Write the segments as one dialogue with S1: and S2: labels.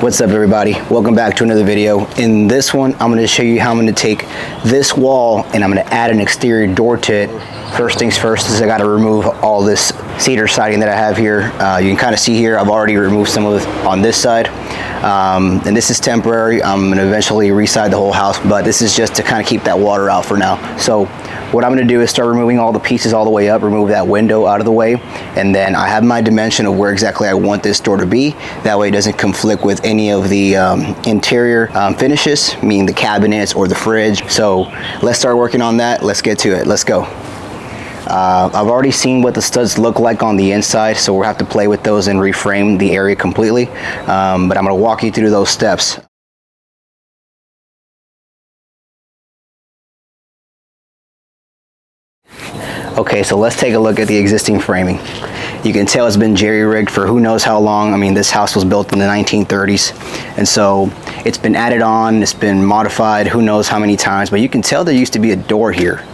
S1: What's up everybody? Welcome back to another video. In this one, I'm going to show you how I'm going to take this wall and I'm going to add an exterior door to it. First things first is I got to remove all this cedar siding that I have here. You can kind of see here, I've already removed some of it on this side. And this is temporary. I'm going to eventually reside the whole house, but this is just to kind of keep that water out for now. So what I'm going to do is start removing all the pieces all the way up, remove that window out of the way, and then I have my dimension of where exactly I want this door to be. That way it doesn't conflict with any of the interior finishes, meaning the cabinets or the fridge. So let's start working on that. Let's get to it. Let's go. I've already seen what the studs look like on the inside, so we'll have to play with those and reframe the area completely. But I'm going to walk you through those steps. Okay, so let's take a look at the existing framing. You can tell it's been jerry-rigged for who knows how long. I mean, this house was built in the 1930s, and so it's been added on, it's been modified who knows how many times, but you can tell there used to be a door here.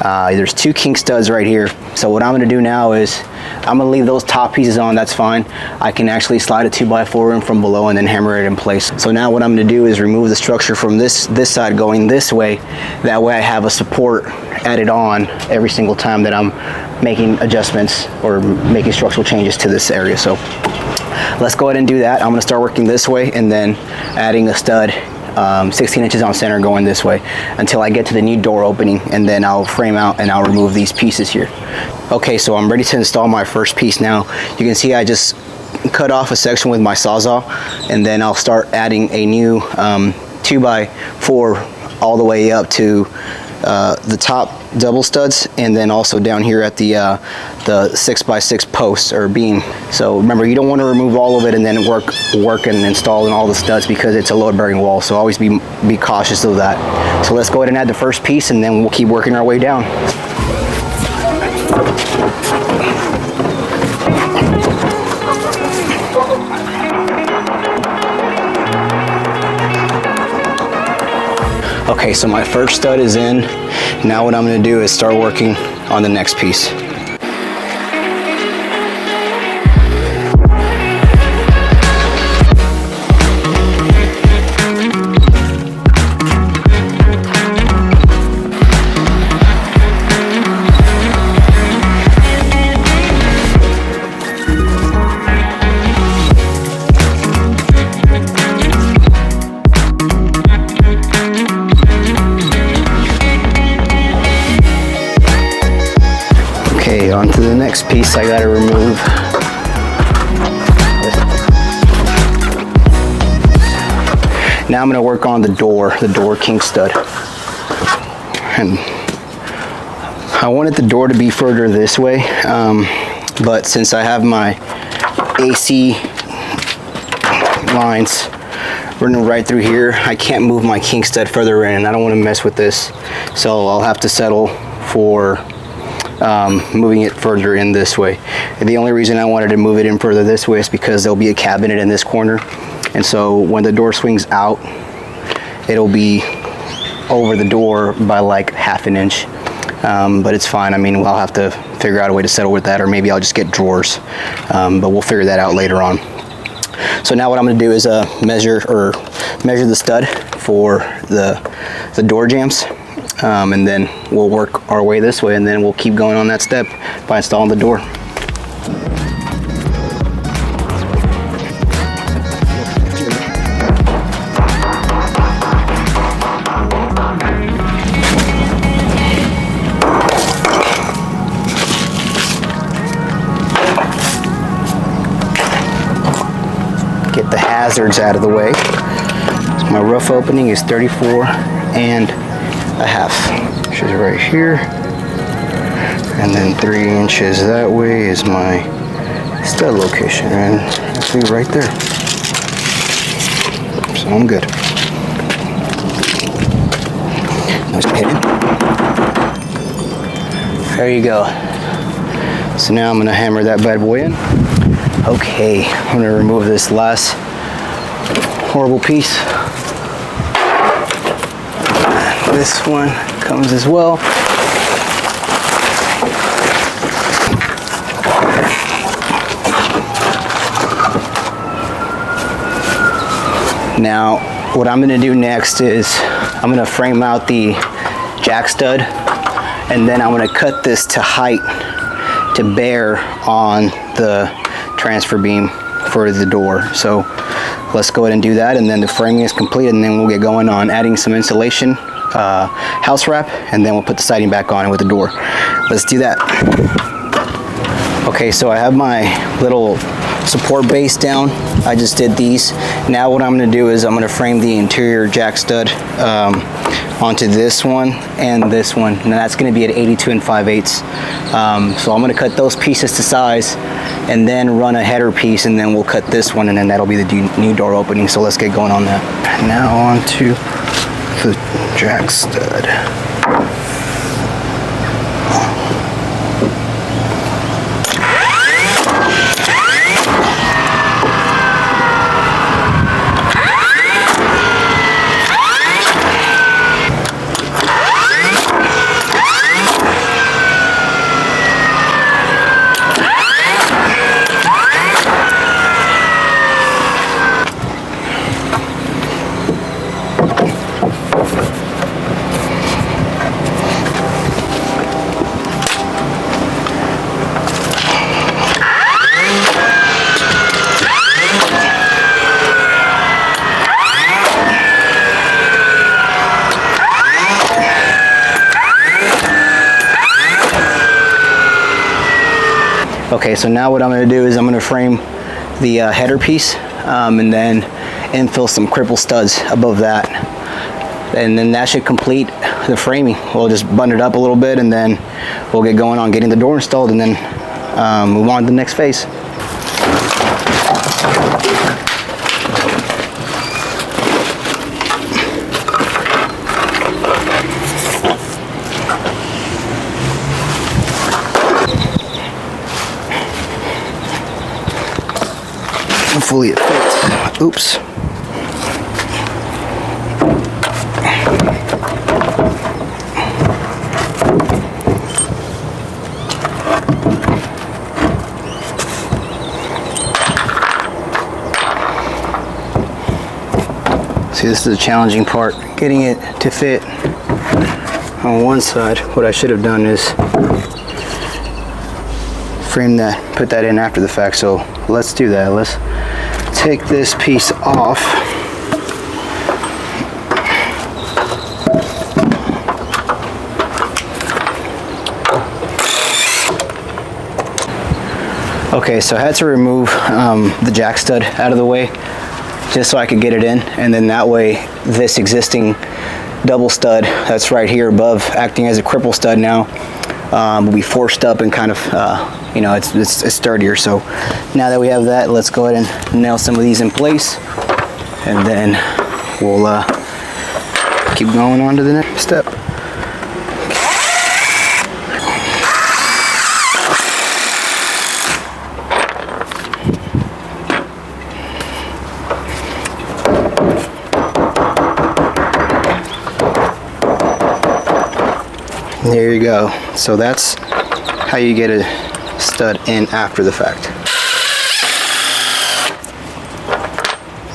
S1: There's two king studs right here. So what I'm going to do now is I'm going to leave those top pieces on. That's fine. I can actually slide a 2x4 in from below and then hammer it in place. So now what I'm going to do is remove the structure from this side going this way. That way I have a support added on every single time that I'm making adjustments or making structural changes to this area. So let's go ahead and do that. I'm going to start working this way and then adding a stud 16 inches on center going this way until I get to the new door opening, and then I'll frame out and I'll remove these pieces here. Okay, so I'm ready to install my first piece now. You can see I just cut off a section with my Sawzall, and then I'll start adding a new 2x4 all the way up to the top double studs, and then also down here at the 6x6 posts or beam. So remember, you don't want to remove all of it and then work and install in all the studs because it's a load bearing wall, so always be cautious of that. So let's go ahead and add the first piece and then we'll keep working our way down. Okay, so my first stud is in. Now what I'm going to do is start working on the next piece. Okay, on to the next piece I gotta remove. Now I'm gonna work on the door king stud. And I wanted the door to be further this way, but since I have my AC lines running right through here, I can't move my king stud further in, and I don't want to mess with this. So I'll have to settle for moving it further in this way. And the only reason I wanted to move it in further this way is because there'll be a cabinet in this corner, and so when the door swings out, it'll be over the door by like half an inch. But it's fine. I mean, I'll have to figure out a way to settle with that, or maybe I'll just get drawers, but we'll figure that out later on. So now what I'm going to do is measure the stud for the door jambs. And then we'll work our way this way, and then we'll keep going on that step by installing the door. Get the hazards out of the way. So my rough opening is 34 and a half, which is right here, and then 3 inches that way is my stud location, and actually right there. So I'm good. Nice hitting. There you go. So now I'm gonna hammer that bad boy in. Okay, I'm gonna remove this last horrible piece. This one comes as well. Now, what I'm gonna do next is I'm gonna frame out the jack stud, and then I'm gonna cut this to height to bear on the transfer beam for the door. So let's go ahead and do that, and then the framing is complete, and then we'll get going on adding some insulation, house wrap, and then we'll put the siding back on with the door. Let's do that. Okay, so I have my little support base down. I just did these. Now what I'm gonna do is I'm gonna frame the interior jack stud onto this one and this one, and that's gonna be at 82 5/8. So I'm gonna cut those pieces to size and then run a header piece, and then we'll cut this one, and then that'll be the new door opening. So let's get going on that. Now on to the jack stud. Okay, so now what I'm going to do is I'm going to frame the header piece and then infill some cripple studs above that, and then that should complete the framing. We'll just button it up a little bit, and then we'll get going on getting the door installed, and then move on to the next phase. Hopefully it fits. Oops. See, this is the challenging part, getting it to fit on one side. What I should have done is frame that, put that in after the fact. So let's do that. Let's take this piece off. Okay, so I had to remove the jack stud out of the way just so I could get it in, and then that way this existing double stud that's right here above, acting as a cripple stud now, will be forced up and kind of you know, it's sturdier. So now that we have that, let's go ahead and nail some of these in place, and then we'll keep going on to the next step. There you go. So that's how you get a stud in after the fact.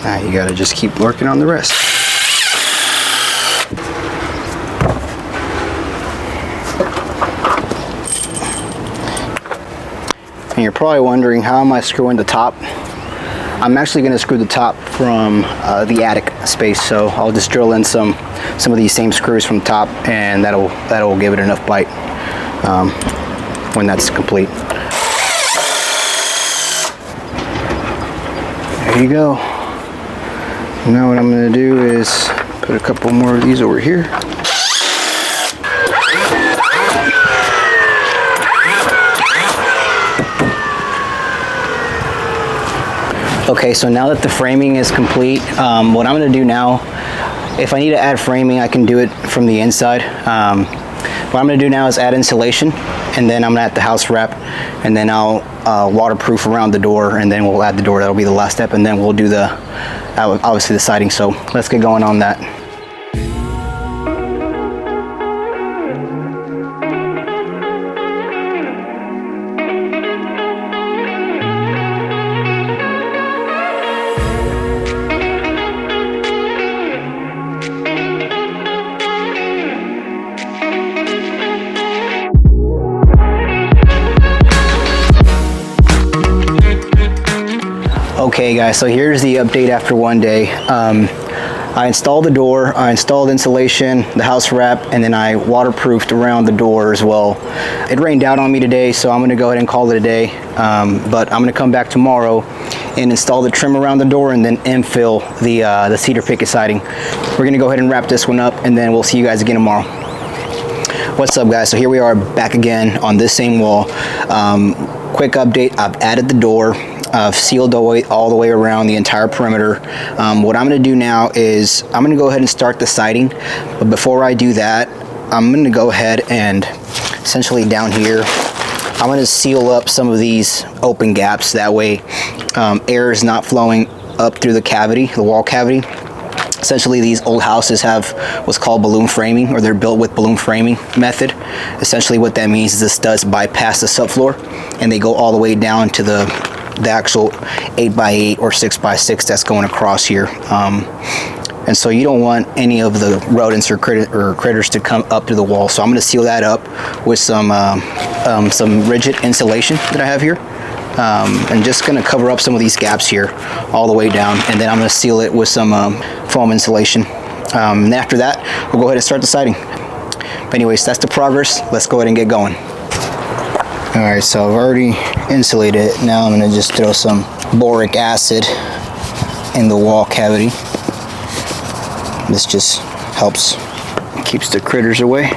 S1: Now you gotta just keep working on the rest. And you're probably wondering, how am I screwing the top? I'm actually going to screw the top from the attic space, so I'll just drill in some of these same screws from the top, and that'll give it enough bite when that's complete. There you go. Now what I'm going to do is put a couple more of these over here. Okay, so now that the framing is complete, what I'm going to do now, if I need to add framing, I can do it from the inside. What I'm going to do now is add insulation, and then I'm going to add the house wrap, and then I'll waterproof around the door, and then we'll add the door. That'll be the last step, and then we'll do the obviously the siding. So let's get going on that. Okay guys, so here's the update after one day. I installed the door, I installed insulation, the house wrap, and then I waterproofed around the door as well. It rained out on me today, so I'm gonna go ahead and call it a day. But I'm gonna come back tomorrow and install the trim around the door and then infill the cedar picket siding. We're gonna go ahead and wrap this one up, and then we'll see you guys again tomorrow. What's up guys, so here we are back again on this same wall. Quick update, I've added the door. I've sealed all the way around the entire perimeter. What I'm going to do now is I'm going to go ahead and start the siding, but before I do that, I'm going to go ahead and essentially down here, I'm going to seal up some of these open gaps. That way air is not flowing up through the cavity, the wall cavity. Essentially, these old houses have what's called balloon framing, or they're built with balloon framing method. Essentially what that means is this does bypass the subfloor, and they go all the way down to the actual 8x8 or 6x6 that's going across here. And so you don't want any of the rodents or critters to come up to the wall. So I'm going to seal that up with some rigid insulation that I have here. And just going to cover up some of these gaps here all the way down, and then I'm going to seal it with some foam insulation. And after that, we'll go ahead and start the siding. But anyways, that's the progress. Let's go ahead and get going. Alright, so I've already insulated it. Now I'm going to just throw some boric acid in the wall cavity. This just helps, keeps the critters away.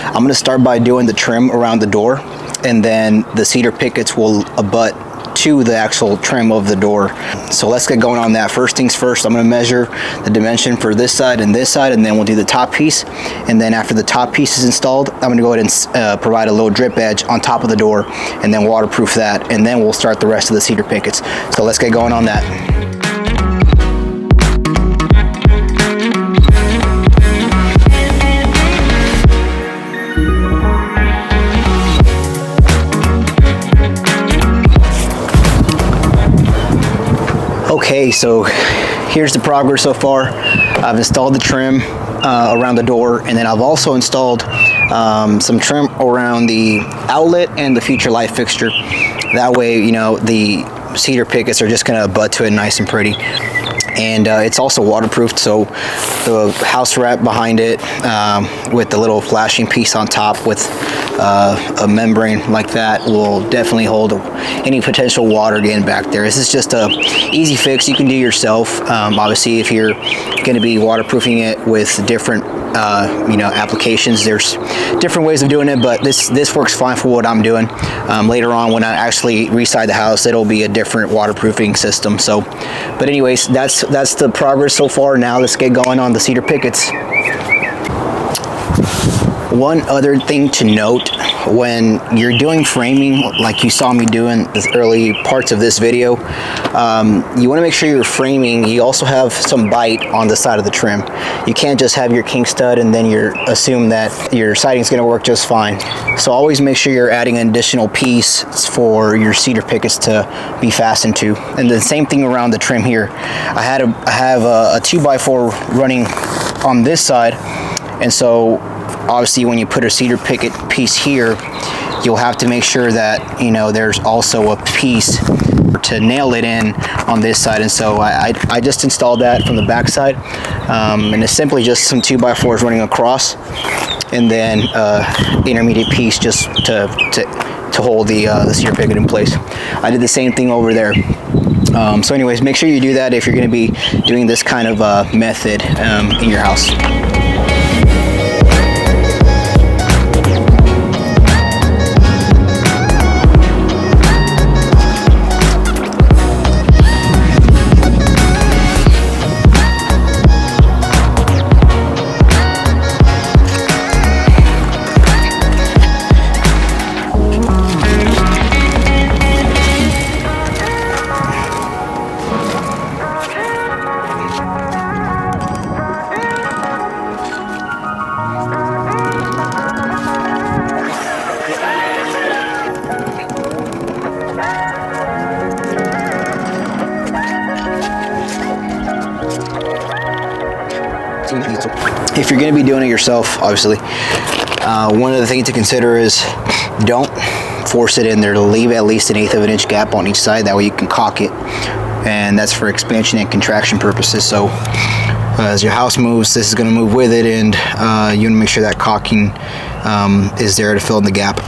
S1: I'm going to start by doing the trim around the door, and then the cedar pickets will abut to the actual trim of the door. So let's get going on that. First things first, I'm going to measure the dimension for this side, and then we'll do the top piece. And then after the top piece is installed, I'm going to go ahead and provide a little drip edge on top of the door, and then waterproof that, and then we'll start the rest of the cedar pickets. So let's get going on that. Okay, so here's the progress so far. I've installed the trim around the door, and then I've also installed some trim around the outlet and the future light fixture. That way, you know, the cedar pickets are just gonna butt to it nice and pretty. And it's also waterproofed, so the house wrap behind it with the little flashing piece on top with a membrane like that will definitely hold any potential water getting back there. This is just a easy fix you can do yourself. Obviously, if you're going to be waterproofing it with different applications, there's different ways of doing it, but this works fine for what I'm doing. Later on, when I actually reside the house, it'll be a different waterproofing system. So, but anyways, that's the progress so far. Now let's get going on the cedar pickets. One other thing to note, when you're doing framing like you saw me doing the early parts of this video, you want to make sure you're framing, you also have some bite on the side of the trim. You can't just have your king stud and then you assume that your siding is going to work just fine. So always make sure you're adding an additional piece for your cedar pickets to be fastened to. And the same thing around the trim here. I have a 2x4 running on this side, and so obviously when you put a cedar picket piece here, you'll have to make sure that, you know, there's also a piece to nail it in on this side. And so I just installed that from the back side, and it's simply just some 2x4s running across, and then intermediate piece just to hold the cedar picket in place. I did the same thing over there. So anyways, make sure you do that if you're going to be doing this kind of method in your house. If you're going to be doing it yourself, obviously, One of the things to consider is don't force it in there. Leave at least 1/8 of an inch gap on each side. That way you can caulk it, and that's for expansion and contraction purposes. So as your house moves, this is going to move with it, and you want to make sure that caulking is there to fill in the gap.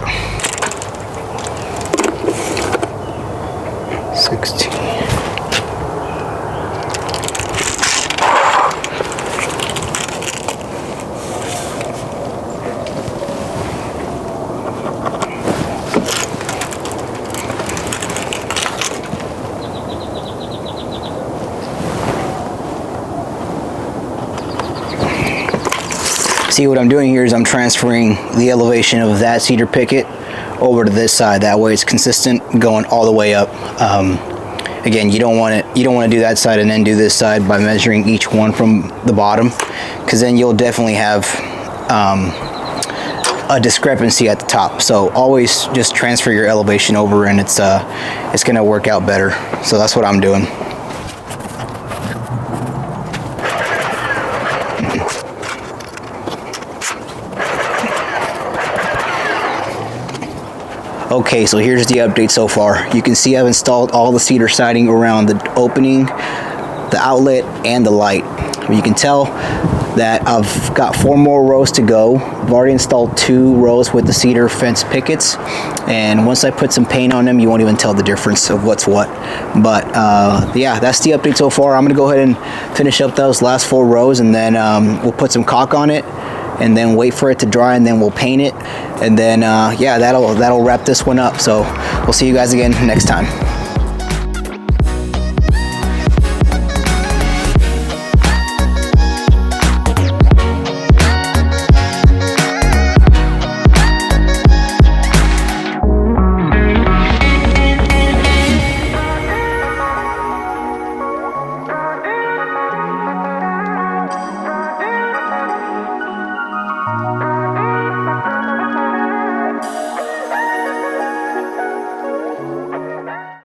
S1: 16. See, what I'm doing here is I'm transferring the elevation of that cedar picket over to this side. That way it's consistent going all the way up. Again, you don't want to do that side and then do this side by measuring each one from the bottom, because then you'll definitely have a discrepancy at the top. So always just transfer your elevation over, and it's going to work out better. So that's what I'm doing. Okay, so here's the update so far. You can see I've installed all the cedar siding around the opening, the outlet, and the light. You can tell that I've got 4 more rows to go. I've already installed 2 rows with the cedar fence pickets, and once I put some paint on them, you won't even tell the difference of what's what. But yeah, that's the update so far. I'm gonna go ahead and finish up those last 4 rows, and then we'll put some caulk on it, and then wait for it to dry, and then we'll paint it, and then yeah, that'll wrap this one up. So we'll see you guys again next time.